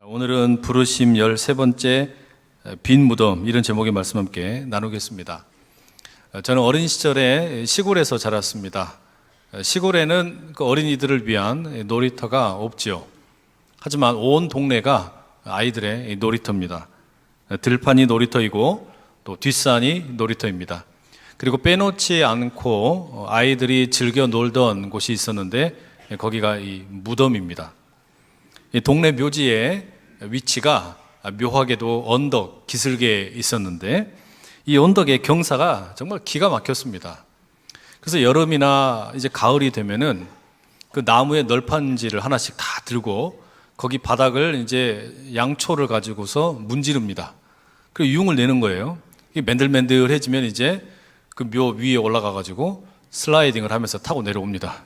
오늘은 부르심 13번째 빈 무덤, 이런 제목의 말씀 함께 나누겠습니다. 저는 어린 시절에 시골에서 자랐습니다. 시골에는 그 어린이들을 위한 놀이터가 없지요. 하지만 온 동네가 아이들의 놀이터입니다. 들판이 놀이터이고 또 뒷산이 놀이터입니다. 그리고 빼놓지 않고 아이들이 즐겨 놀던 곳이 있었는데 거기가 이 무덤입니다. 이 동네 묘지의 위치가 묘하게도 언덕 기슭에 있었는데 이 언덕의 경사가 정말 기가 막혔습니다. 그래서 여름이나 이제 가을이 되면은 그 나무의 널판지를 하나씩 다 들고 거기 바닥을 이제 양초를 가지고서 문지릅니다. 그리고 유흥을 내는 거예요. 이게 맨들맨들해지면 이제 그 묘 위에 올라가 가지고 슬라이딩을 하면서 타고 내려옵니다.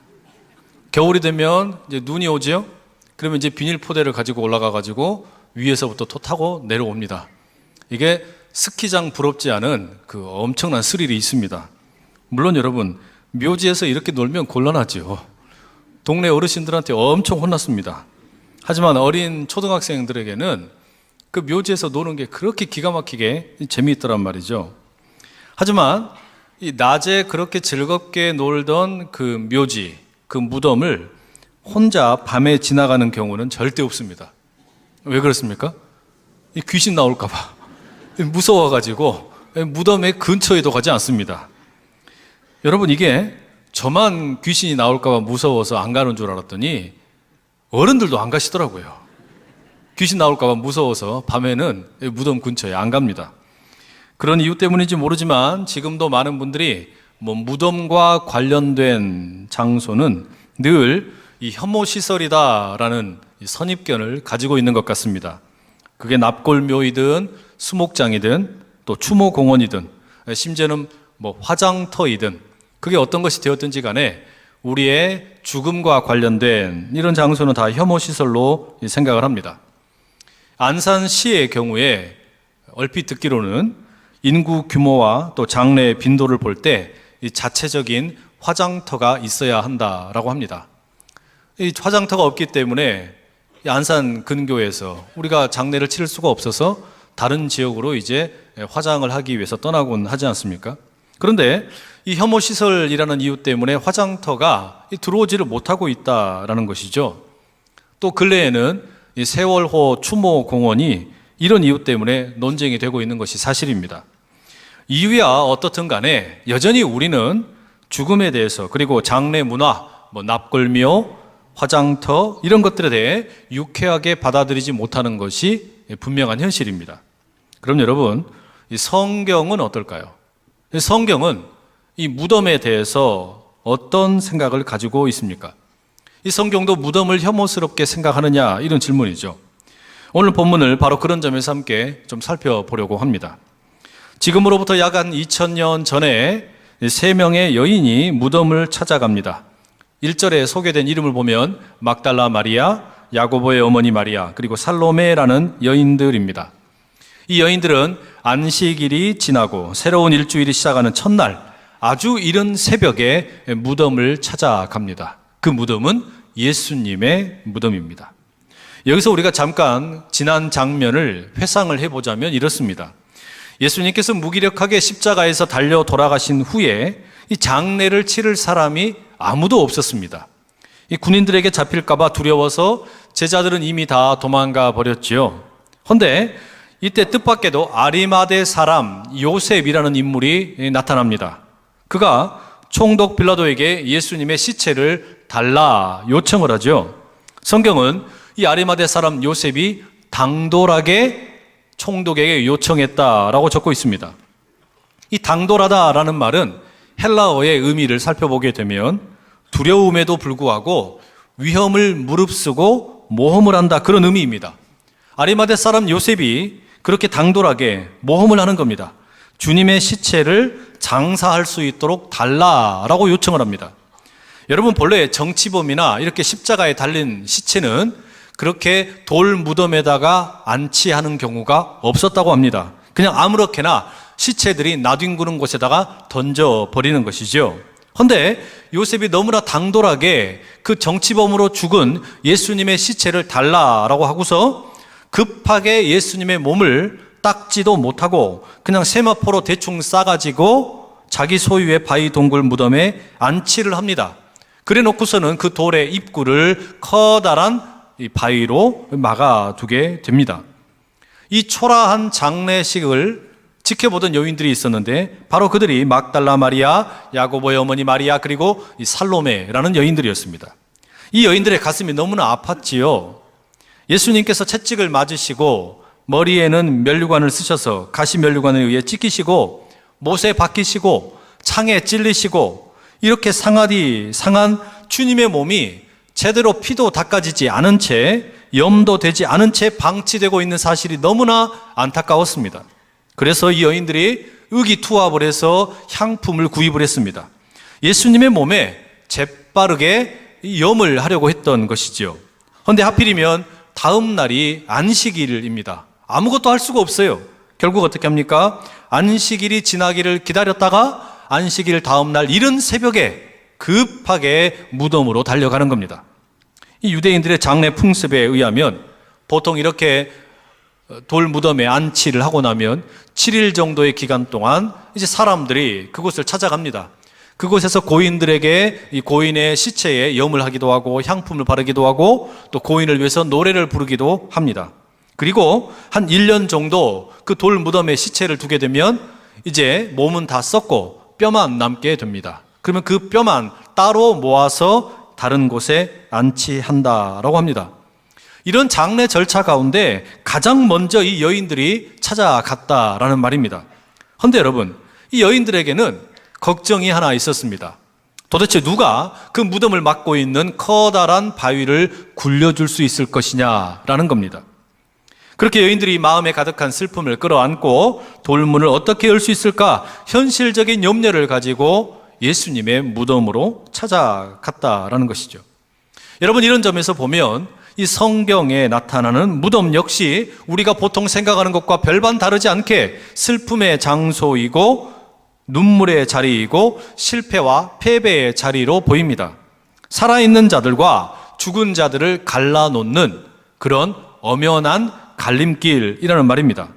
겨울이 되면 이제 눈이 오죠. 그러면 이제 비닐 포대를 가지고 올라가 가지고 위에서부터 또 타고 내려옵니다. 이게 스키장 부럽지 않은 그 엄청난 스릴이 있습니다. 물론 여러분, 묘지에서 이렇게 놀면 곤란하죠. 동네 어르신들한테 엄청 혼났습니다. 하지만 어린 초등학생들에게는 그 묘지에서 노는 게 그렇게 기가 막히게 재미있더란 말이죠. 하지만 이 낮에 그렇게 즐겁게 놀던 그 묘지, 그 무덤을 혼자 밤에 지나가는 경우는 절대 없습니다. 왜 그렇습니까? 이 귀신 나올까봐 무서워가지고 무덤의 근처에도 가지 않습니다. 여러분, 이게 저만 귀신이 나올까봐 무서워서 안 가는 줄 알았더니 어른들도 안 가시더라고요. 귀신 나올까봐 무서워서 밤에는 무덤 근처에 안 갑니다. 그런 이유 때문인지 모르지만 지금도 많은 분들이 무덤과 관련된 장소는 늘 이 혐오시설이다라는 선입견을 가지고 있는 것 같습니다. 그게 납골묘이든 수목장이든 또 추모공원이든 심지어는 화장터이든 그게 어떤 것이 되었든지 간에 우리의 죽음과 관련된 이런 장소는 다 혐오시설로 생각을 합니다. 안산시의 경우에 얼핏 듣기로는 인구 규모와 또 장래의 빈도를 볼 때 자체적인 화장터가 있어야 한다라고 합니다. 이 화장터가 없기 때문에 안산 근교에서 우리가 장례를 치를 수가 없어서 다른 지역으로 이제 화장을 하기 위해서 떠나곤 하지 않습니까? 그런데 이 혐오시설이라는 이유 때문에 화장터가 들어오지를 못하고 있다라는 것이죠. 또 근래에는 이 세월호 추모공원이 이런 이유 때문에 논쟁이 되고 있는 것이 사실입니다. 이유야 어떻든 간에 여전히 우리는 죽음에 대해서 그리고 장례 문화, 납골묘, 화장터 이런 것들에 대해 유쾌하게 받아들이지 못하는 것이 분명한 현실입니다. 그럼 여러분, 이 성경은 어떨까요? 성경은 이 무덤에 대해서 어떤 생각을 가지고 있습니까? 이 성경도 무덤을 혐오스럽게 생각하느냐, 이런 질문이죠. 오늘 본문을 바로 그런 점에서 함께 좀 살펴보려고 합니다. 지금으로부터 약 한 2000년 전에 3명의 여인이 무덤을 찾아갑니다. 1절에 소개된 이름을 보면 막달라 마리아, 야고보의 어머니 마리아, 그리고 살로메라는 여인들입니다. 이 여인들은 안식일이 지나고 새로운 일주일이 시작하는 첫날 아주 이른 새벽에 무덤을 찾아갑니다. 그 무덤은 예수님의 무덤입니다. 여기서 우리가 잠깐 지난 장면을 회상을 해보자면 이렇습니다. 예수님께서 무기력하게 십자가에서 달려 돌아가신 후에 이 장례를 치를 사람이 아무도 없었습니다. 이 군인들에게 잡힐까봐 두려워서 제자들은 이미 다 도망가 버렸지요. 그런데 이때 뜻밖에도 아리마대 사람 요셉이라는 인물이 나타납니다. 그가 총독 빌라도에게 예수님의 시체를 달라 요청을 하죠. 성경은 이 아리마대 사람 요셉이 당돌하게 총독에게 요청했다라고 적고 있습니다. 이 당돌하다라는 말은 헬라어의 의미를 살펴보게 되면 두려움에도 불구하고 위험을 무릅쓰고 모험을 한다, 그런 의미입니다. 아리마대 사람 요셉이 그렇게 당돌하게 모험을 하는 겁니다. 주님의 시체를 장사할 수 있도록 달라라고 요청을 합니다. 여러분, 본래 정치범이나 이렇게 십자가에 달린 시체는 그렇게 돌 무덤에다가 안치하는 경우가 없었다고 합니다. 그냥 아무렇게나 시체들이 나뒹구는 곳에다가 던져버리는 것이죠. 그런데 요셉이 너무나 당돌하게 그 정치범으로 죽은 예수님의 시체를 달라라고 하고서 급하게 예수님의 몸을 닦지도 못하고 그냥 세마포로 대충 싸가지고 자기 소유의 바위 동굴 무덤에 안치를 합니다. 그래 놓고서는 그 돌의 입구를 커다란 이 바위로 막아두게 됩니다. 이 초라한 장례식을 지켜보던 여인들이 있었는데 바로 그들이 막달라 마리아, 야고보의 어머니 마리아, 그리고 이 살로메라는 여인들이었습니다. 이 여인들의 가슴이 너무나 아팠지요. 예수님께서 채찍을 맞으시고 머리에는 면류관을 쓰셔서 가시 면류관에 의해 찢기시고 못에 박히시고 창에 찔리시고 이렇게 상한 주님의 몸이 제대로 피도 닦아지지 않은 채 염도 되지 않은 채 방치되고 있는 사실이 너무나 안타까웠습니다. 그래서 이 여인들이 의기투합을 해서 향품을 구입을 했습니다. 예수님의 몸에 재빠르게 염을 하려고 했던 것이죠. 그런데 하필이면 다음 날이 안식일입니다. 아무것도 할 수가 없어요. 결국 어떻게 합니까? 안식일이 지나기를 기다렸다가 안식일 다음 날 이른 새벽에 급하게 무덤으로 달려가는 겁니다. 이 유대인들의 장례 풍습에 의하면 보통 이렇게 돌 무덤에 안치를 하고 나면 7일 정도의 기간 동안 이제 사람들이 그곳을 찾아갑니다. 그곳에서 고인들에게 이 고인의 시체에 염을 하기도 하고 향품을 바르기도 하고 또 고인을 위해서 노래를 부르기도 합니다. 그리고 한 1년 정도 그 돌 무덤에 시체를 두게 되면 이제 몸은 다 썩고 뼈만 남게 됩니다. 그러면 그 뼈만 따로 모아서 다른 곳에 안치한다라고 합니다. 이런 장례 절차 가운데 가장 먼저 이 여인들이 찾아갔다라는 말입니다. 그런데 여러분, 이 여인들에게는 걱정이 하나 있었습니다. 도대체 누가 그 무덤을 막고 있는 커다란 바위를 굴려줄 수 있을 것이냐라는 겁니다. 그렇게 여인들이 마음에 가득한 슬픔을 끌어안고 돌문을 어떻게 열 수 있을까 현실적인 염려를 가지고 예수님의 무덤으로 찾아갔다라는 것이죠. 여러분, 이런 점에서 보면 이 성경에 나타나는 무덤 역시 우리가 보통 생각하는 것과 별반 다르지 않게 슬픔의 장소이고 눈물의 자리이고 실패와 패배의 자리로 보입니다. 살아있는 자들과 죽은 자들을 갈라놓는 그런 엄연한 갈림길이라는 말입니다.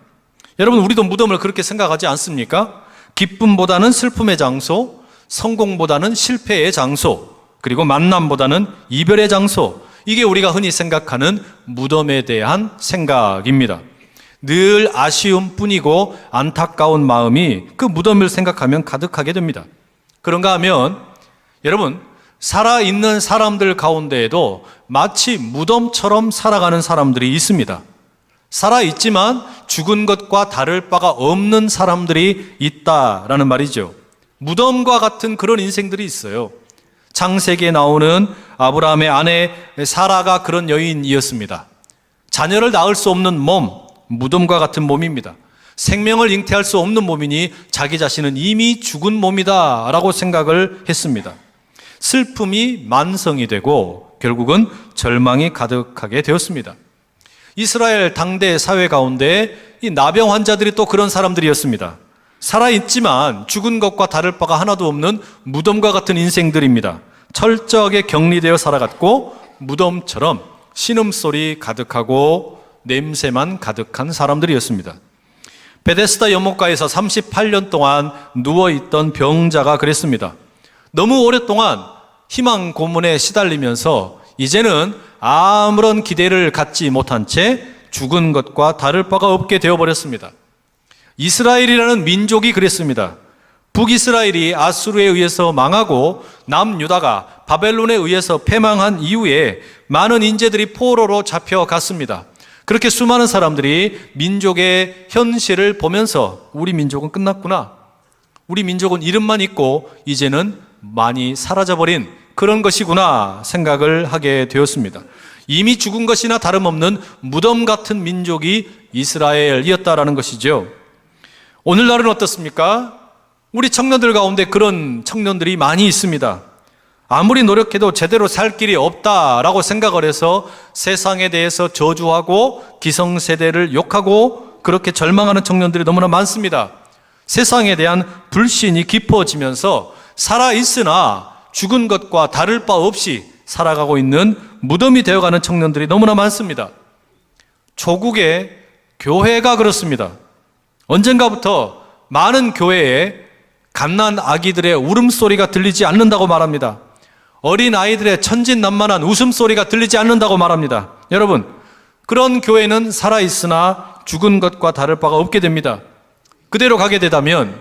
여러분, 우리도 무덤을 그렇게 생각하지 않습니까? 기쁨보다는 슬픔의 장소, 성공보다는 실패의 장소, 그리고 만남보다는 이별의 장소, 이게 우리가 흔히 생각하는 무덤에 대한 생각입니다. 늘 아쉬움뿐이고 안타까운 마음이 그 무덤을 생각하면 가득하게 됩니다. 그런가 하면 여러분, 살아있는 사람들 가운데에도 마치 무덤처럼 살아가는 사람들이 있습니다. 살아있지만 죽은 것과 다를 바가 없는 사람들이 있다라는 말이죠. 무덤과 같은 그런 인생들이 있어요. 창세기에 나오는 아브라함의 아내 사라가 그런 여인이었습니다. 자녀를 낳을 수 없는 몸, 무덤과 같은 몸입니다. 생명을 잉태할 수 없는 몸이니 자기 자신은 이미 죽은 몸이다 라고 생각을 했습니다. 슬픔이 만성이 되고 결국은 절망이 가득하게 되었습니다. 이스라엘 당대 사회 가운데 이 나병 환자들이 또 그런 사람들이었습니다. 살아있지만 죽은 것과 다를 바가 하나도 없는 무덤과 같은 인생들입니다. 철저하게 격리되어 살아갔고 무덤처럼 신음소리 가득하고 냄새만 가득한 사람들이었습니다. 베데스다 연못가에서 38년 동안 누워있던 병자가 그랬습니다. 너무 오랫동안 희망 고문에 시달리면서 이제는 아무런 기대를 갖지 못한 채 죽은 것과 다를 바가 없게 되어버렸습니다. 이스라엘이라는 민족이 그랬습니다. 북이스라엘이 아수르에 의해서 망하고 남유다가 바벨론에 의해서 패망한 이후에 많은 인재들이 포로로 잡혀갔습니다. 그렇게 수많은 사람들이 민족의 현실을 보면서 우리 민족은 끝났구나, 우리 민족은 이름만 있고 이제는 많이 사라져버린 그런 것이구나 생각을 하게 되었습니다. 이미 죽은 것이나 다름없는 무덤 같은 민족이 이스라엘이었다라는 것이죠. 오늘날은 어떻습니까? 우리 청년들 가운데 그런 청년들이 많이 있습니다. 아무리 노력해도 제대로 살 길이 없다라고 생각을 해서 세상에 대해서 저주하고 기성세대를 욕하고 그렇게 절망하는 청년들이 너무나 많습니다. 세상에 대한 불신이 깊어지면서 살아있으나 죽은 것과 다를 바 없이 살아가고 있는 무덤이 되어가는 청년들이 너무나 많습니다. 조국의 교회가 그렇습니다. 언젠가부터 많은 교회에 갓난 아기들의 울음소리가 들리지 않는다고 말합니다. 어린 아이들의 천진난만한 웃음소리가 들리지 않는다고 말합니다. 여러분, 그런 교회는 살아있으나 죽은 것과 다를 바가 없게 됩니다. 그대로 가게 되다면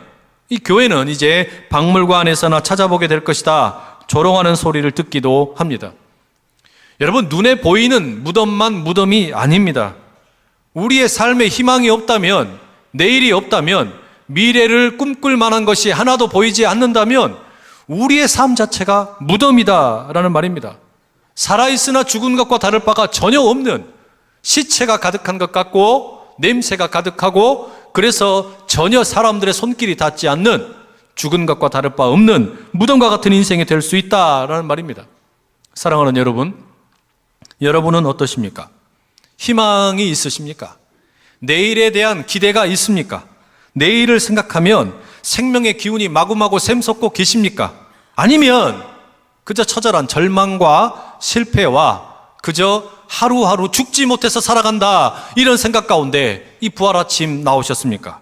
이 교회는 이제 박물관에서나 찾아보게 될 것이다, 조롱하는 소리를 듣기도 합니다. 여러분, 눈에 보이는 무덤만 무덤이 아닙니다. 우리의 삶에 희망이 없다면, 내일이 없다면, 미래를 꿈꿀 만한 것이 하나도 보이지 않는다면 우리의 삶 자체가 무덤이다라는 말입니다. 살아있으나 죽은 것과 다를 바가 전혀 없는, 시체가 가득한 것 같고 냄새가 가득하고 그래서 전혀 사람들의 손길이 닿지 않는, 죽은 것과 다를 바 없는 무덤과 같은 인생이 될 수 있다라는 말입니다. 사랑하는 여러분, 여러분은 어떠십니까? 희망이 있으십니까? 내일에 대한 기대가 있습니까? 내일을 생각하면 생명의 기운이 마구마구 샘솟고 계십니까? 아니면 그저 처절한 절망과 실패와 그저 하루하루 죽지 못해서 살아간다, 이런 생각 가운데 이 부활 아침 나오셨습니까?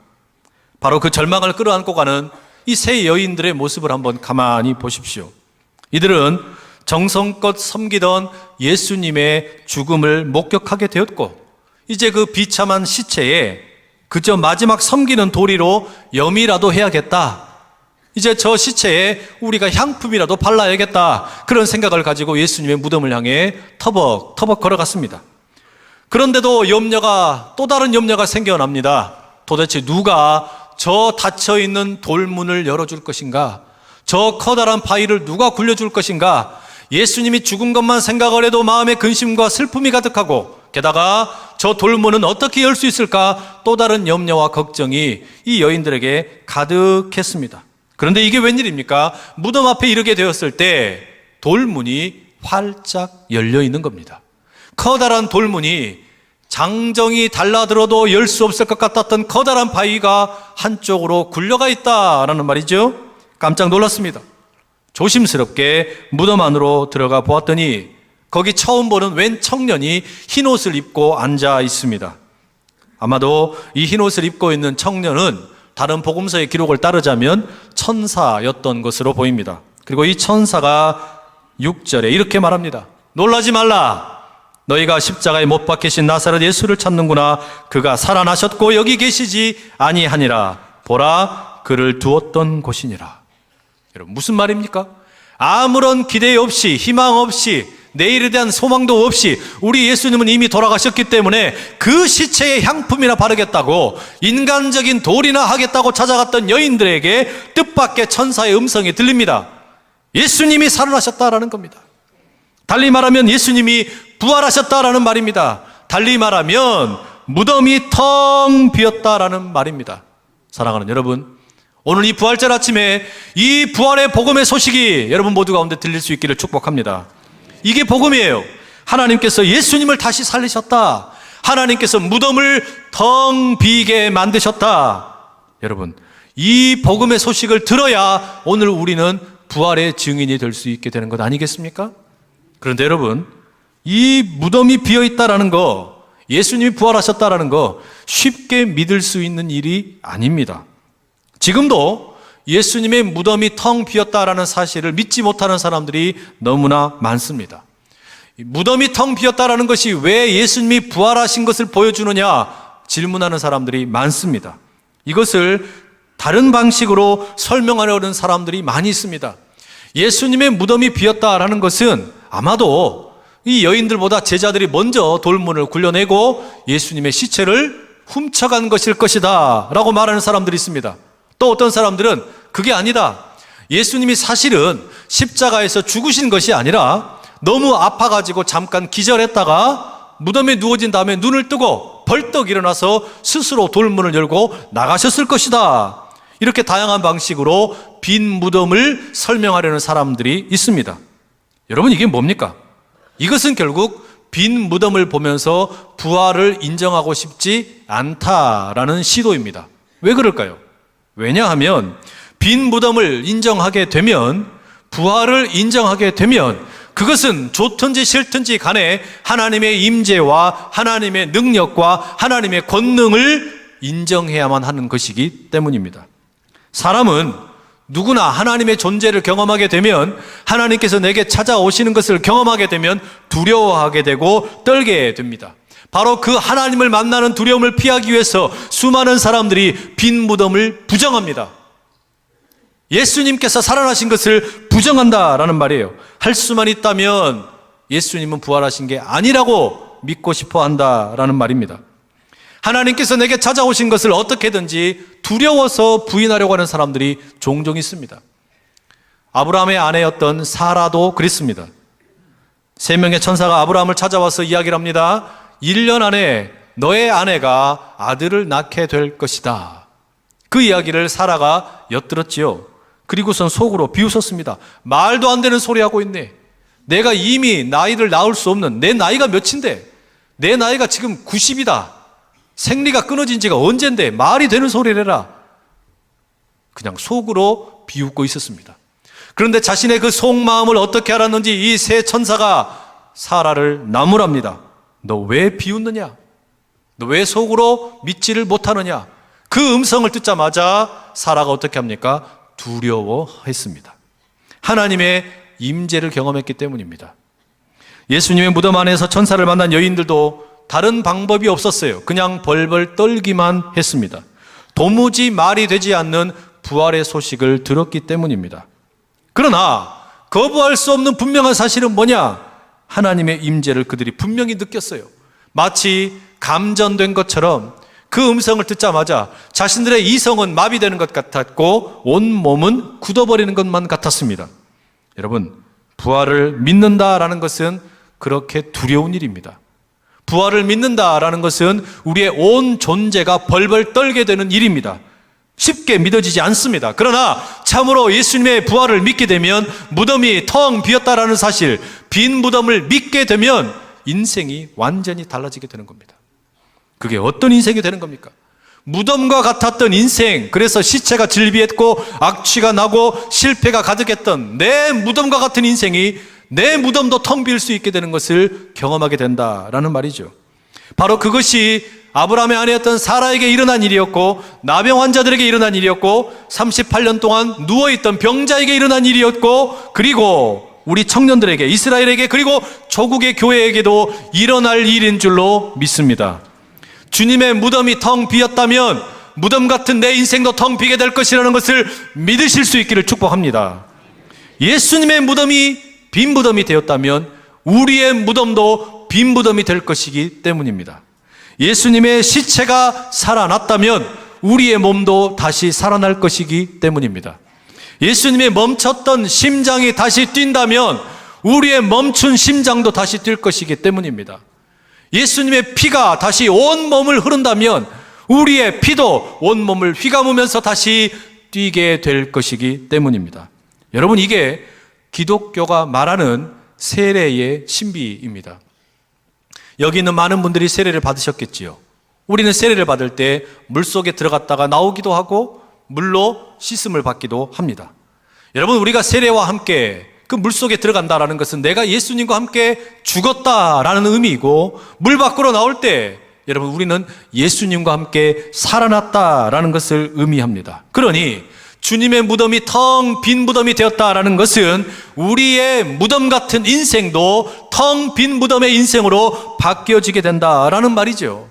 바로 그 절망을 끌어안고 가는 이 세 여인들의 모습을 한번 가만히 보십시오. 이들은 정성껏 섬기던 예수님의 죽음을 목격하게 되었고, 이제 그 비참한 시체에 그저 마지막 섬기는 도리로 염이라도 해야겠다, 이제 저 시체에 우리가 향품이라도 발라야겠다, 그런 생각을 가지고 예수님의 무덤을 향해 터벅터벅 걸어갔습니다. 그런데도 또 다른 염려가 생겨납니다. 도대체 누가 저 닫혀있는 돌문을 열어줄 것인가? 저 커다란 바위를 누가 굴려줄 것인가? 예수님이 죽은 것만 생각을 해도 마음에 근심과 슬픔이 가득하고, 게다가 저 돌문은 어떻게 열 수 있을까? 또 다른 염려와 걱정이 이 여인들에게 가득했습니다. 그런데 이게 웬일입니까? 무덤 앞에 이르게 되었을 때 돌문이 활짝 열려 있는 겁니다. 커다란 돌문이, 장정이 달라들어도 열 수 없을 것 같았던 커다란 바위가 한쪽으로 굴려가 있다라는 말이죠. 깜짝 놀랐습니다. 조심스럽게 무덤 안으로 들어가 보았더니 거기 처음 보는 웬 청년이 흰옷을 입고 앉아 있습니다. 아마도 이 흰옷을 입고 있는 청년은 다른 복음서의 기록을 따르자면 천사였던 것으로 보입니다. 그리고 이 천사가 6절에 이렇게 말합니다. 놀라지 말라. 너희가 십자가에 못 박히신 나사렛 예수를 찾는구나. 그가 살아나셨고 여기 계시지 아니하니라. 보라, 그를 두었던 곳이니라. 여러분, 무슨 말입니까? 아무런 기대 없이, 희망 없이, 내일에 대한 소망도 없이 우리 예수님은 이미 돌아가셨기 때문에 그 시체에 향품이나 바르겠다고, 인간적인 도리나 하겠다고 찾아갔던 여인들에게 뜻밖의 천사의 음성이 들립니다. 예수님이 살아나셨다라는 겁니다. 달리 말하면 예수님이 부활하셨다라는 말입니다. 달리 말하면 무덤이 텅 비었다라는 말입니다. 사랑하는 여러분, 오늘 이 부활절 아침에 이 부활의 복음의 소식이 여러분 모두 가운데 들릴 수 있기를 축복합니다. 이게 복음이에요. 하나님께서 예수님을 다시 살리셨다. 하나님께서 무덤을 텅 비게 만드셨다. 여러분, 이 복음의 소식을 들어야 오늘 우리는 부활의 증인이 될 수 있게 되는 것 아니겠습니까? 그런데 여러분, 이 무덤이 비어있다라는 거, 예수님이 부활하셨다라는 거 쉽게 믿을 수 있는 일이 아닙니다. 지금도 예수님의 무덤이 텅 비었다라는 사실을 믿지 못하는 사람들이 너무나 많습니다. 무덤이 텅 비었다라는 것이 왜 예수님이 부활하신 것을 보여주느냐 질문하는 사람들이 많습니다. 이것을 다른 방식으로 설명하려는 사람들이 많이 있습니다. 예수님의 무덤이 비었다라는 것은 아마도 이 여인들보다 제자들이 먼저 돌문을 굴려내고 예수님의 시체를 훔쳐간 것일 것이다 라고 말하는 사람들이 있습니다. 또 어떤 사람들은 그게 아니다, 예수님이 사실은 십자가에서 죽으신 것이 아니라 너무 아파가지고 잠깐 기절했다가 무덤에 누워진 다음에 눈을 뜨고 벌떡 일어나서 스스로 돌문을 열고 나가셨을 것이다, 이렇게 다양한 방식으로 빈 무덤을 설명하려는 사람들이 있습니다. 여러분, 이게 뭡니까? 이것은 결국 빈 무덤을 보면서 부활을 인정하고 싶지 않다라는 시도입니다. 왜 그럴까요? 왜냐하면 빈 무덤을 인정하게 되면, 부활을 인정하게 되면 그것은 좋든지 싫든지 간에 하나님의 임재와 하나님의 능력과 하나님의 권능을 인정해야만 하는 것이기 때문입니다. 사람은 누구나 하나님의 존재를 경험하게 되면, 하나님께서 내게 찾아오시는 것을 경험하게 되면 두려워하게 되고 떨게 됩니다. 바로 그 하나님을 만나는 두려움을 피하기 위해서 수많은 사람들이 빈 무덤을 부정합니다. 예수님께서 살아나신 것을 부정한다라는 말이에요. 할 수만 있다면 예수님은 부활하신 게 아니라고 믿고 싶어 한다라는 말입니다. 하나님께서 내게 찾아오신 것을 어떻게든지 두려워서 부인하려고 하는 사람들이 종종 있습니다. 아브라함의 아내였던 사라도 그랬습니다. 3명의 천사가 아브라함을 찾아와서 이야기를 합니다. 1년 안에 너의 아내가 아들을 낳게 될 것이다. 그 이야기를 사라가 엿들었지요. 그리고선 속으로 비웃었습니다. 말도 안 되는 소리 하고 있네. 내가 이미 나이를 낳을 수 없는, 내 나이가 몇인데, 내 나이가 지금 90이다. 생리가 끊어진 지가 언젠데 말이 되는 소리를 해라. 그냥 속으로 비웃고 있었습니다. 그런데 자신의 그 속마음을 어떻게 알았는지 이 세 천사가 사라를 나무랍니다. 너 왜 비웃느냐? 너 왜 속으로 믿지를 못하느냐? 그 음성을 듣자마자 사라가 어떻게 합니까? 두려워했습니다. 하나님의 임재를 경험했기 때문입니다. 예수님의 무덤 안에서 천사를 만난 여인들도 다른 방법이 없었어요. 그냥 벌벌 떨기만 했습니다. 도무지 말이 되지 않는 부활의 소식을 들었기 때문입니다. 그러나 거부할 수 없는 분명한 사실은 뭐냐? 하나님의 임재를 그들이 분명히 느꼈어요. 마치 감전된 것처럼 그 음성을 듣자마자 자신들의 이성은 마비되는 것 같았고 온 몸은 굳어버리는 것만 같았습니다. 여러분, 부활을 믿는다라는 것은 그렇게 두려운 일입니다. 부활을 믿는다라는 것은 우리의 온 존재가 벌벌 떨게 되는 일입니다. 쉽게 믿어지지 않습니다. 그러나 참으로 예수님의 부활을 믿게 되면, 무덤이 텅 비었다라는 사실, 빈 무덤을 믿게 되면 인생이 완전히 달라지게 되는 겁니다. 그게 어떤 인생이 되는 겁니까? 무덤과 같았던 인생, 그래서 시체가 질비했고 악취가 나고 실패가 가득했던 내 무덤과 같은 인생이 내 무덤도 텅 비일 수 있게 되는 것을 경험하게 된다라는 말이죠. 바로 그것이 아브라함의 아내였던 사라에게 일어난 일이었고, 나병 환자들에게 일어난 일이었고, 38년 동안 누워있던 병자에게 일어난 일이었고, 그리고 우리 청년들에게, 이스라엘에게, 그리고 조국의 교회에게도 일어날 일인 줄로 믿습니다. 주님의 무덤이 텅 비었다면 무덤 같은 내 인생도 텅 비게 될 것이라는 것을 믿으실 수 있기를 축복합니다. 예수님의 무덤이 빈 무덤이 되었다면 우리의 무덤도 빈 무덤이 될 것이기 때문입니다. 예수님의 시체가 살아났다면 우리의 몸도 다시 살아날 것이기 때문입니다. 예수님의 멈췄던 심장이 다시 뛴다면 우리의 멈춘 심장도 다시 뛸 것이기 때문입니다. 예수님의 피가 다시 온 몸을 흐른다면 우리의 피도 온 몸을 휘감으면서 다시 뛰게 될 것이기 때문입니다. 여러분, 이게 기독교가 말하는 세례의 신비입니다. 여기 있는 많은 분들이 세례를 받으셨겠지요. 우리는 세례를 받을 때 물속에 들어갔다가 나오기도 하고 물로 씻음을 받기도 합니다. 여러분, 우리가 세례와 함께 그 물속에 들어간다라는 것은 내가 예수님과 함께 죽었다라는 의미이고, 물 밖으로 나올 때 여러분, 우리는 예수님과 함께 살아났다라는 것을 의미합니다. 그러니 주님의 무덤이 텅 빈 무덤이 되었다라는 것은 우리의 무덤 같은 인생도 텅 빈 무덤의 인생으로 바뀌어지게 된다라는 말이죠.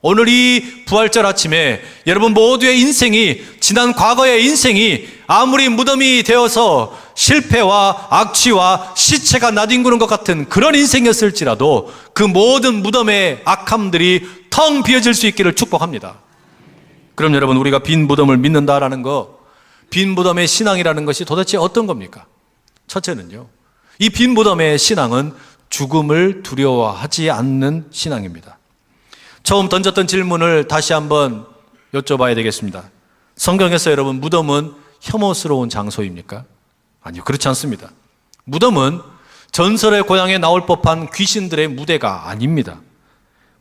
오늘 이 부활절 아침에 여러분 모두의 인생이, 지난 과거의 인생이 아무리 무덤이 되어서 실패와 악취와 시체가 나뒹구는 것 같은 그런 인생이었을지라도 그 모든 무덤의 악함들이 텅 비어질 수 있기를 축복합니다. 그럼 여러분, 우리가 빈 무덤을 믿는다라는 거, 빈 무덤의 신앙이라는 것이 도대체 어떤 겁니까? 첫째는요, 이 빈 무덤의 신앙은 죽음을 두려워하지 않는 신앙입니다. 처음 던졌던 질문을 다시 한번 여쭤봐야 되겠습니다. 성경에서 여러분, 무덤은 혐오스러운 장소입니까? 아니요, 그렇지 않습니다. 무덤은 전설의 고향에 나올 법한 귀신들의 무대가 아닙니다.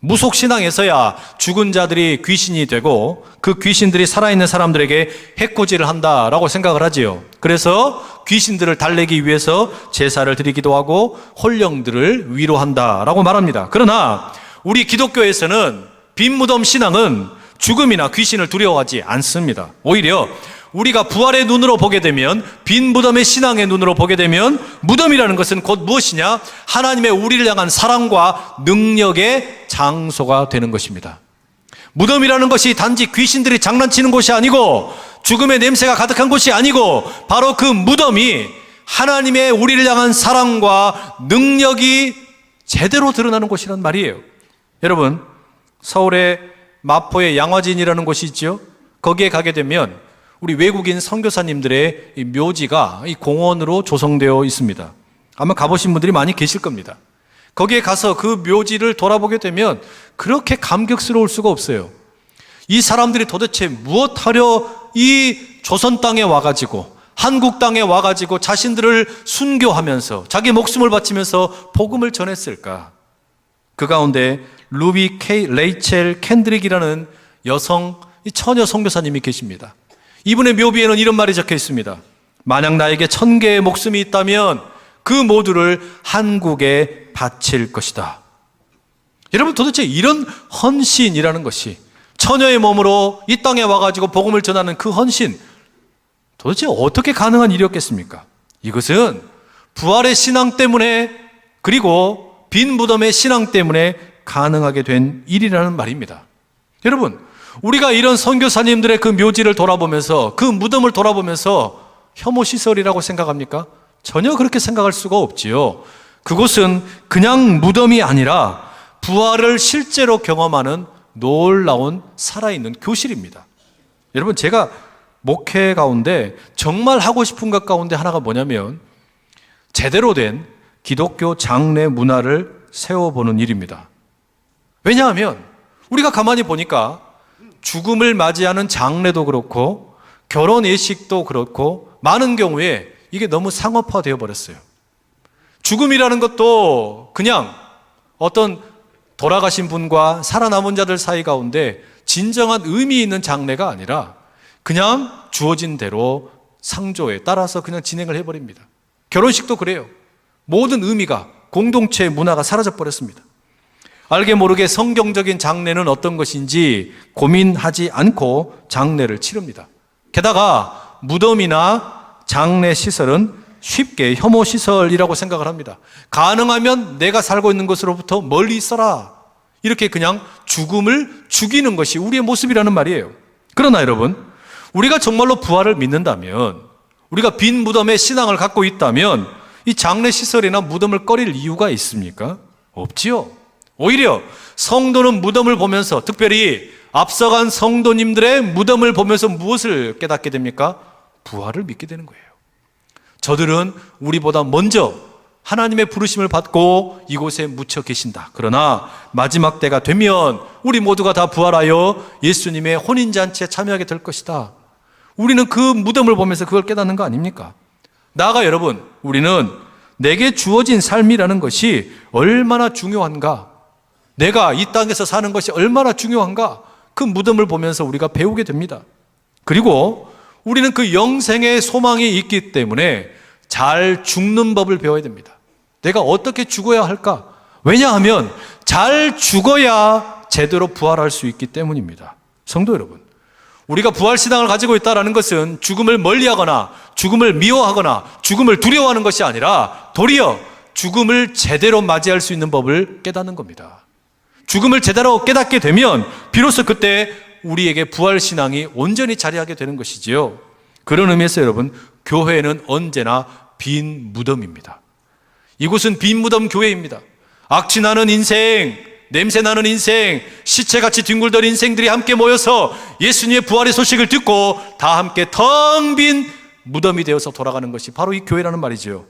무속신앙에서야 죽은 자들이 귀신이 되고 그 귀신들이 살아있는 사람들에게 해코지를 한다라고 생각을 하지요. 그래서 귀신들을 달래기 위해서 제사를 드리기도 하고 혼령들을 위로한다라고 말합니다. 그러나 우리 기독교에서는 빈 무덤 신앙은 죽음이나 귀신을 두려워하지 않습니다. 오히려 우리가 부활의 눈으로 보게 되면, 빈 무덤의 신앙의 눈으로 보게 되면, 무덤이라는 것은 곧 무엇이냐? 하나님의 우리를 향한 사랑과 능력의 장소가 되는 것입니다. 무덤이라는 것이 단지 귀신들이 장난치는 곳이 아니고 죽음의 냄새가 가득한 곳이 아니고 바로 그 무덤이 하나님의 우리를 향한 사랑과 능력이 제대로 드러나는 곳이란 말이에요. 여러분, 서울의 마포의 양화진이라는 곳이 있죠. 거기에 가게 되면 우리 외국인 선교사님들의 이 묘지가 이 공원으로 조성되어 있습니다. 아마 가보신 분들이 많이 계실 겁니다. 거기에 가서 그 묘지를 돌아보게 되면 그렇게 감격스러울 수가 없어요. 이 사람들이 도대체 무엇하려 이 조선 땅에 와가지고, 한국 땅에 와가지고 자신들을 순교하면서 자기 목숨을 바치면서 복음을 전했을까? 그 가운데 루비 레이첼 캔드릭이라는 여성 처녀 선교사님이 계십니다. 이분의 묘비에는 이런 말이 적혀 있습니다. 만약 나에게 1000개의 목숨이 있다면 그 모두를 한국에 바칠 것이다. 여러분, 도대체 이런 헌신이라는 것이, 처녀의 몸으로 이 땅에 와가지고 복음을 전하는 그 헌신, 도대체 어떻게 가능한 일이었겠습니까? 이것은 부활의 신앙 때문에, 그리고 빈 무덤의 신앙 때문에 가능하게 된 일이라는 말입니다. 여러분, 우리가 이런 선교사님들의 그 묘지를 돌아보면서, 그 무덤을 돌아보면서 혐오시설이라고 생각합니까? 전혀 그렇게 생각할 수가 없지요. 그곳은 그냥 무덤이 아니라 부활을 실제로 경험하는 놀라운 살아있는 교실입니다. 여러분, 제가 목회 가운데 정말 하고 싶은 것 가운데 하나가 뭐냐면 제대로 된 기독교 장례 문화를 세워보는 일입니다. 왜냐하면 우리가 가만히 보니까 죽음을 맞이하는 장례도 그렇고 결혼 예식도 그렇고 많은 경우에 이게 너무 상업화되어 버렸어요. 죽음이라는 것도 그냥 어떤 돌아가신 분과 살아남은 자들 사이 가운데 진정한 의미 있는 장례가 아니라 그냥 주어진 대로 상조에 따라서 그냥 진행을 해버립니다. 결혼식도 그래요. 모든 의미가, 공동체의 문화가 사라져 버렸습니다. 알게 모르게 성경적인 장례는 어떤 것인지 고민하지 않고 장례를 치릅니다. 게다가 무덤이나 장례 시설은 쉽게 혐오 시설이라고 생각을 합니다. 가능하면 내가 살고 있는 곳으로부터 멀리 있어라, 이렇게 그냥 죽음을 죽이는 것이 우리의 모습이라는 말이에요. 그러나 여러분, 우리가 정말로 부활을 믿는다면, 우리가 빈 무덤에 신앙을 갖고 있다면 이 장례 시설이나 무덤을 꺼릴 이유가 있습니까? 없지요. 오히려 성도는 무덤을 보면서, 특별히 앞서간 성도님들의 무덤을 보면서 무엇을 깨닫게 됩니까? 부활을 믿게 되는 거예요. 저들은 우리보다 먼저 하나님의 부르심을 받고 이곳에 묻혀 계신다. 그러나 마지막 때가 되면 우리 모두가 다 부활하여 예수님의 혼인잔치에 참여하게 될 것이다. 우리는 그 무덤을 보면서 그걸 깨닫는 거 아닙니까? 나아가 여러분, 우리는 내게 주어진 삶이라는 것이 얼마나 중요한가, 내가 이 땅에서 사는 것이 얼마나 중요한가, 그 무덤을 보면서 우리가 배우게 됩니다. 그리고 우리는 그 영생의 소망이 있기 때문에 잘 죽는 법을 배워야 됩니다. 내가 어떻게 죽어야 할까? 왜냐하면 잘 죽어야 제대로 부활할 수 있기 때문입니다. 성도 여러분, 우리가 부활신앙을 가지고 있다는 것은 죽음을 멀리하거나 죽음을 미워하거나 죽음을 두려워하는 것이 아니라 도리어 죽음을 제대로 맞이할 수 있는 법을 깨닫는 겁니다. 죽음을 제대로 깨닫게 되면 비로소 그때 우리에게 부활신앙이 온전히 자리하게 되는 것이지요. 그런 의미에서 여러분, 교회는 언제나 빈 무덤입니다. 이곳은 빈 무덤 교회입니다. 악취나는 인생, 냄새나는 인생, 시체같이 뒹굴던 인생들이 함께 모여서 예수님의 부활의 소식을 듣고 다 함께 텅 빈 무덤이 되어서 돌아가는 것이 바로 이 교회라는 말이죠.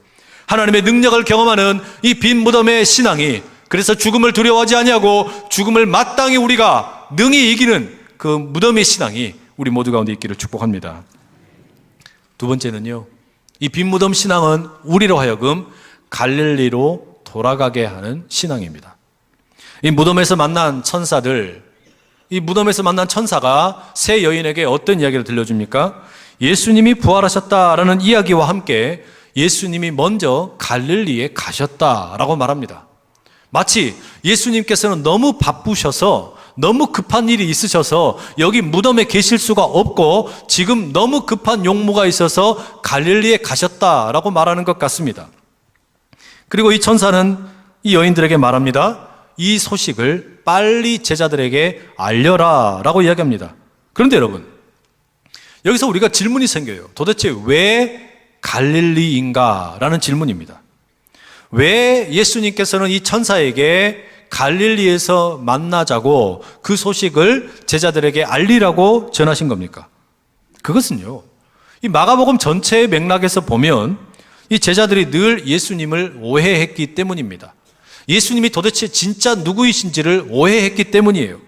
하나님의 능력을 경험하는 이 빈 무덤의 신앙이, 그래서 죽음을 두려워하지 아니하고 죽음을 마땅히 우리가 능히 이기는 그 무덤의 신앙이 우리 모두 가운데 있기를 축복합니다. 두 번째는요, 이 빈 무덤 신앙은 우리로 하여금 갈릴리로 돌아가게 하는 신앙입니다. 이 무덤에서 만난 천사들, 이 무덤에서 만난 천사가 세 여인에게 어떤 이야기를 들려줍니까? 예수님이 부활하셨다라는 이야기와 함께 예수님이 먼저 갈릴리에 가셨다라고 말합니다. 마치 예수님께서는 너무 바쁘셔서, 너무 급한 일이 있으셔서 여기 무덤에 계실 수가 없고 지금 너무 급한 용무가 있어서 갈릴리에 가셨다라고 말하는 것 같습니다. 그리고 이 천사는 이 여인들에게 말합니다. 이 소식을 빨리 제자들에게 알려라 라고 이야기합니다. 그런데 여러분, 여기서 우리가 질문이 생겨요. 도대체 왜 갈릴리인가? 라는 질문입니다. 왜 예수님께서는 이 천사에게 갈릴리에서 만나자고 그 소식을 제자들에게 알리라고 전하신 겁니까? 그것은요, 이 마가복음 전체의 맥락에서 보면 이 제자들이 늘 예수님을 오해했기 때문입니다. 예수님이 도대체 진짜 누구이신지를 오해했기 때문이에요.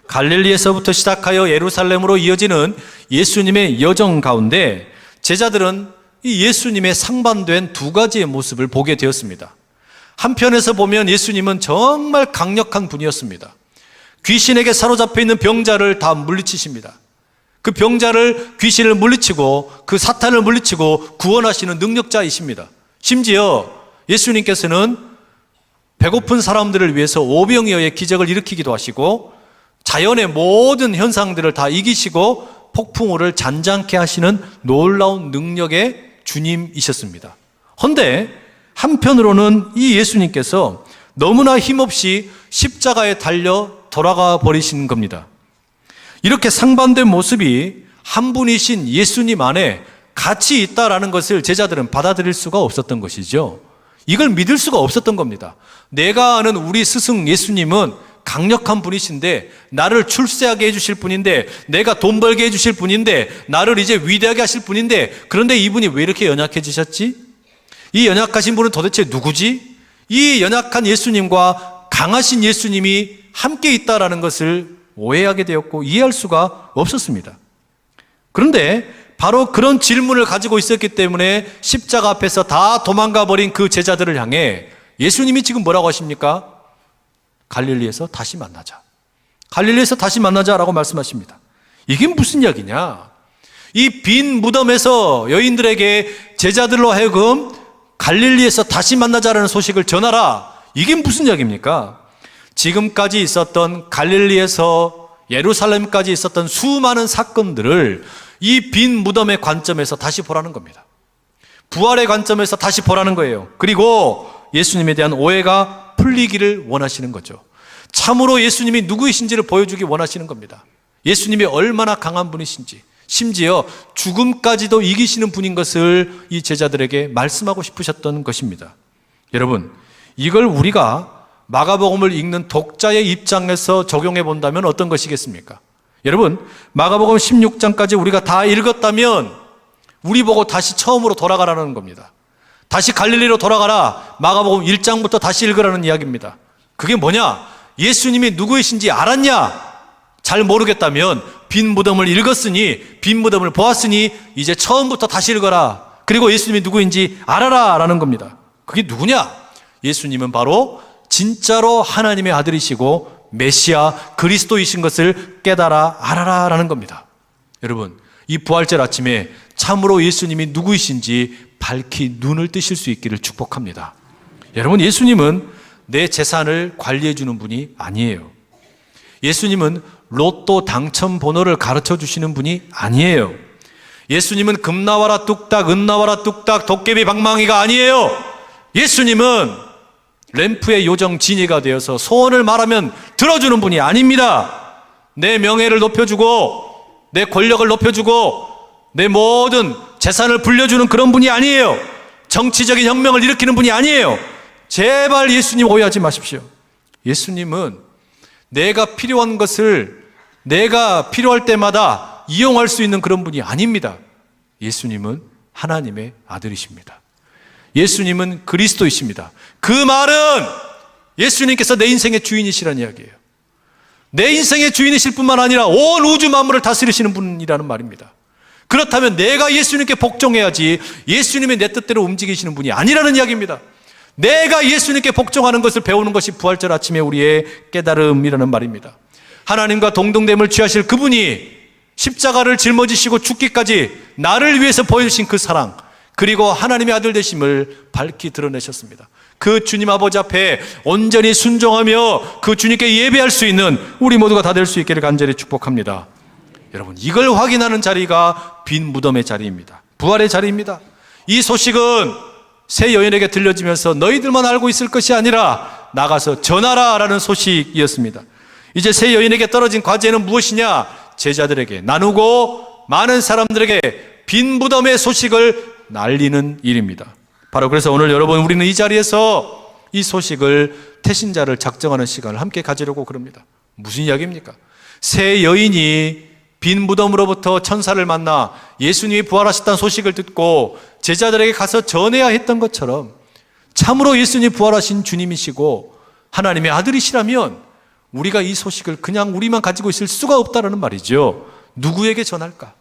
갈릴리에서부터 시작하여 예루살렘으로 이어지는 예수님의 여정 가운데 제자들은 이 예수님의 상반된 두 가지의 모습을 보게 되었습니다. 한편에서 보면 예수님은 정말 강력한 분이었습니다. 귀신에게 사로잡혀 있는 병자를 다 물리치십니다. 그 병자를, 귀신을 물리치고 그 사탄을 물리치고 구원하시는 능력자이십니다. 심지어 예수님께서는 배고픈 사람들을 위해서 오병이어의 기적을 일으키기도 하시고 자연의 모든 현상들을 다 이기시고 폭풍우를 잔잔케 하시는 놀라운 능력의 주님이셨습니다. 그런데 한편으로는 이 예수님께서 너무나 힘없이 십자가에 달려 돌아가 버리신 겁니다. 이렇게 상반된 모습이 한 분이신 예수님 안에 같이 있다라는 것을 제자들은 받아들일 수가 없었던 것이죠. 이걸 믿을 수가 없었던 겁니다. 내가 아는 우리 스승 예수님은 강력한 분이신데, 나를 출세하게 해주실 분인데, 내가 돈 벌게 해주실 분인데, 나를 이제 위대하게 하실 분인데, 그런데 이분이 왜 이렇게 연약해지셨지? 이 연약하신 분은 도대체 누구지? 이 연약한 예수님과 강하신 예수님이 함께 있다라는 것을 오해하게 되었고 이해할 수가 없었습니다. 그런데 바로 그런 질문을 가지고 있었기 때문에 십자가 앞에서 다 도망가 버린 그 제자들을 향해 예수님이 지금 뭐라고 하십니까? 갈릴리에서 다시 만나자. 갈릴리에서 다시 만나자라고 말씀하십니다. 이게 무슨 이야기냐? 이 빈 무덤에서 여인들에게 제자들로 하여금 갈릴리에서 다시 만나자라는 소식을 전하라. 이게 무슨 이야기입니까? 지금까지 있었던 갈릴리에서 예루살렘까지 있었던 수많은 사건들을 이 빈 무덤의 관점에서 다시 보라는 겁니다. 부활의 관점에서 다시 보라는 거예요. 그리고 예수님에 대한 오해가 풀리기를 원하시는 거죠. 참으로 예수님이 누구이신지를 보여주기 원하시는 겁니다. 예수님이 얼마나 강한 분이신지, 심지어 죽음까지도 이기시는 분인 것을 이 제자들에게 말씀하고 싶으셨던 것입니다. 여러분, 이걸 우리가 마가복음을 읽는 독자의 입장에서 적용해 본다면 어떤 것이겠습니까? 여러분, 마가복음 16장까지 우리가 다 읽었다면 우리 보고 다시 처음으로 돌아가라는 겁니다. 다시 갈릴리로 돌아가라. 마가복음 1장부터 다시 읽으라는 이야기입니다. 그게 뭐냐? 예수님이 누구이신지 알았냐? 잘 모르겠다면 빈 무덤을 읽었으니, 빈 무덤을 보았으니 이제 처음부터 다시 읽어라. 그리고 예수님이 누구인지 알아라 라는 겁니다. 그게 누구냐? 예수님은 바로 진짜로 하나님의 아들이시고 메시아 그리스도이신 것을 깨달아 알아라 라는 겁니다. 여러분, 이 부활절 아침에 참으로 예수님이 누구이신지 밝히 눈을 뜨실 수 있기를 축복합니다. 여러분, 예수님은 내 재산을 관리해 주는 분이 아니에요. 예수님은 로또 당첨 번호를 가르쳐 주시는 분이 아니에요. 예수님은 금 나와라 뚝딱, 은 나와라 뚝딱, 도깨비 방망이가 아니에요. 예수님은 램프의 요정 지니가 되어서 소원을 말하면 들어주는 분이 아닙니다. 내 명예를 높여주고 내 권력을 높여주고 내 모든 재산을 불려주는 그런 분이 아니에요. 정치적인 혁명을 일으키는 분이 아니에요. 제발 예수님 오해하지 마십시오. 예수님은 내가 필요한 것을 내가 필요할 때마다 이용할 수 있는 그런 분이 아닙니다. 예수님은 하나님의 아들이십니다. 예수님은 그리스도이십니다. 그 말은 예수님께서 내 인생의 주인이시라는 이야기예요. 내 인생의 주인이실 뿐만 아니라 온 우주 만물을 다스리시는 분이라는 말입니다. 그렇다면 내가 예수님께 복종해야지 예수님이 내 뜻대로 움직이시는 분이 아니라는 이야기입니다. 내가 예수님께 복종하는 것을 배우는 것이 부활절 아침에 우리의 깨달음이라는 말입니다. 하나님과 동등됨을 취하실 그분이 십자가를 짊어지시고 죽기까지 나를 위해서 보여주신 그 사랑, 그리고 하나님의 아들 되심을 밝히 드러내셨습니다. 그 주님 아버지 앞에 온전히 순종하며 그 주님께 예배할 수 있는 우리 모두가 다 될 수 있기를 간절히 축복합니다. 여러분, 이걸 확인하는 자리가 빈 무덤의 자리입니다. 부활의 자리입니다. 이 소식은 새 여인에게 들려지면서 너희들만 알고 있을 것이 아니라 나가서 전하라 라는 소식이었습니다. 이제 새 여인에게 떨어진 과제는 무엇이냐? 제자들에게 나누고 많은 사람들에게 빈 무덤의 소식을 날리는 일입니다. 바로 그래서 오늘 여러분, 우리는 이 자리에서 이 소식을, 태신자를 작정하는 시간을 함께 가지려고 그럽니다. 무슨 이야기입니까? 새 여인이 빈 무덤으로부터 천사를 만나 예수님이 부활하셨다는 소식을 듣고 제자들에게 가서 전해야 했던 것처럼, 참으로 예수님이 부활하신 주님이시고 하나님의 아들이시라면 우리가 이 소식을 그냥 우리만 가지고 있을 수가 없다라는 말이죠. 누구에게 전할까?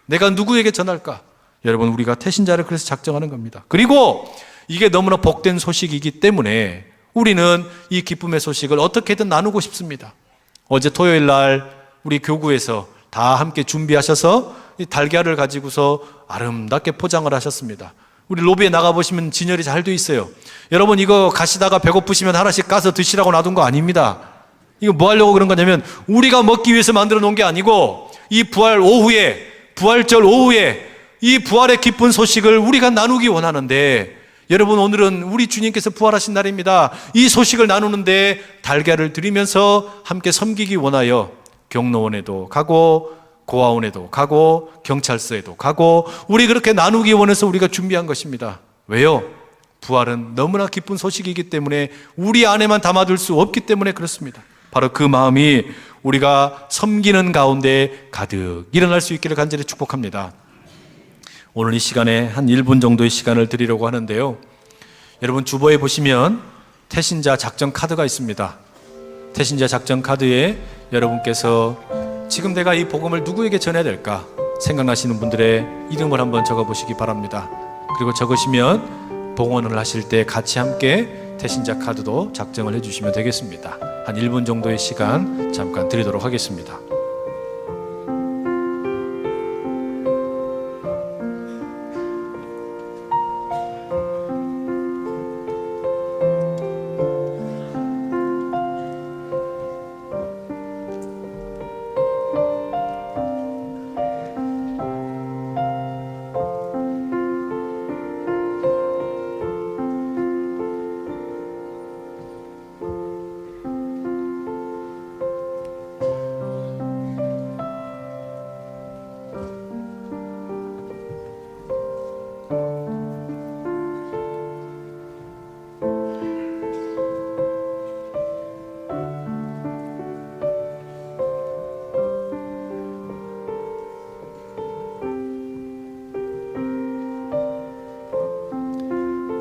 내가 누구에게 전할까? 여러분, 우리가 태신자를 그래서 작정하는 겁니다. 그리고 이게 너무나 복된 소식이기 때문에 우리는 이 기쁨의 소식을 어떻게든 나누고 싶습니다. 어제 토요일 날 우리 교구에서 다 함께 준비하셔서 이 달걀을 가지고서 아름답게 포장을 하셨습니다. 우리 로비에 나가보시면 진열이 잘 돼 있어요. 여러분, 이거 가시다가 배고프시면 하나씩 까서 드시라고 놔둔 거 아닙니다. 이거 뭐 하려고 그런 거냐면 우리가 먹기 위해서 만들어 놓은 게 아니고 이 부활 오후에, 부활절 오후에 이 부활의 기쁜 소식을 우리가 나누기 원하는데, 여러분, 오늘은 우리 주님께서 부활하신 날입니다. 이 소식을 나누는데 달걀을 드리면서 함께 섬기기 원하여 경로원에도 가고 고아원에도 가고 경찰서에도 가고 우리 그렇게 나누기 원해서 우리가 준비한 것입니다. 왜요? 부활은 너무나 기쁜 소식이기 때문에 우리 안에만 담아둘 수 없기 때문에 그렇습니다. 바로 그 마음이 우리가 섬기는 가운데 가득 일어날 수 있기를 간절히 축복합니다. 오늘 이 시간에 한 1분 정도의 시간을 드리려고 하는데요. 여러분, 주보에 보시면 태신자 작전 카드가 있습니다. 태신자 작전 카드에 여러분께서 지금 내가 이 복음을 누구에게 전해야 될까 생각나시는 분들의 이름을 한번 적어보시기 바랍니다. 그리고 적으시면 봉헌을 하실 때 같이 함께 태신자 카드도 작성을 해주시면 되겠습니다. 한 1분 정도의 시간 잠깐 드리도록 하겠습니다.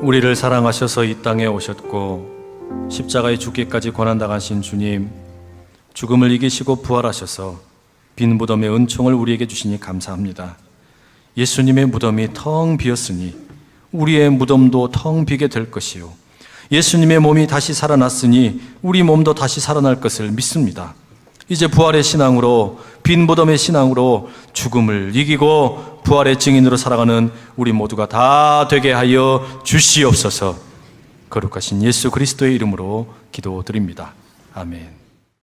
우리를 사랑하셔서 이 땅에 오셨고 십자가에 죽기까지 고난당하신 주님, 죽음을 이기시고 부활하셔서 빈 무덤의 은총을 우리에게 주시니 감사합니다. 예수님의 무덤이 텅 비었으니 우리의 무덤도 텅 비게 될 것이요, 예수님의 몸이 다시 살아났으니 우리 몸도 다시 살아날 것을 믿습니다. 이제 부활의 신앙으로, 빈 무덤의 신앙으로 죽음을 이기고 부활의 증인으로 살아가는 우리 모두가 다 되게 하여 주시옵소서. 거룩하신 예수 그리스도의 이름으로 기도드립니다. 아멘.